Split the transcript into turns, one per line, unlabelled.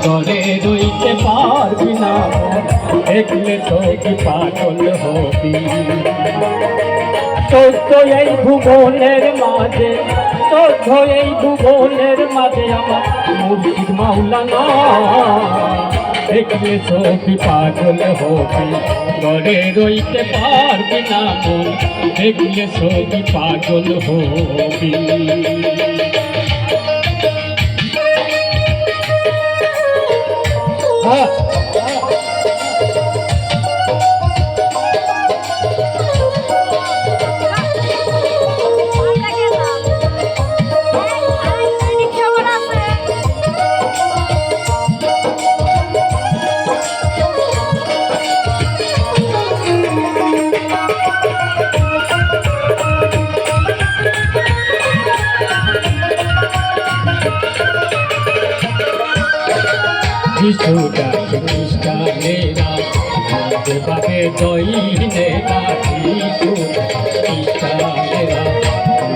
ঘরে রইতে পারবি না, দেখলে তো কি পাগল হবি। চোদ্দ এই ভুবনের মাঝে, চোদ্দ এই ভুবনের মাঝে আমার মুর্শিদ মাওলানা, দেখলে তো কি পাগল হবি। ঘরে রইতে পারবি না মন, দেখলে তো কি পাগল হবি। খ্রিস্টানেরা বাগে জয়ীনেরা,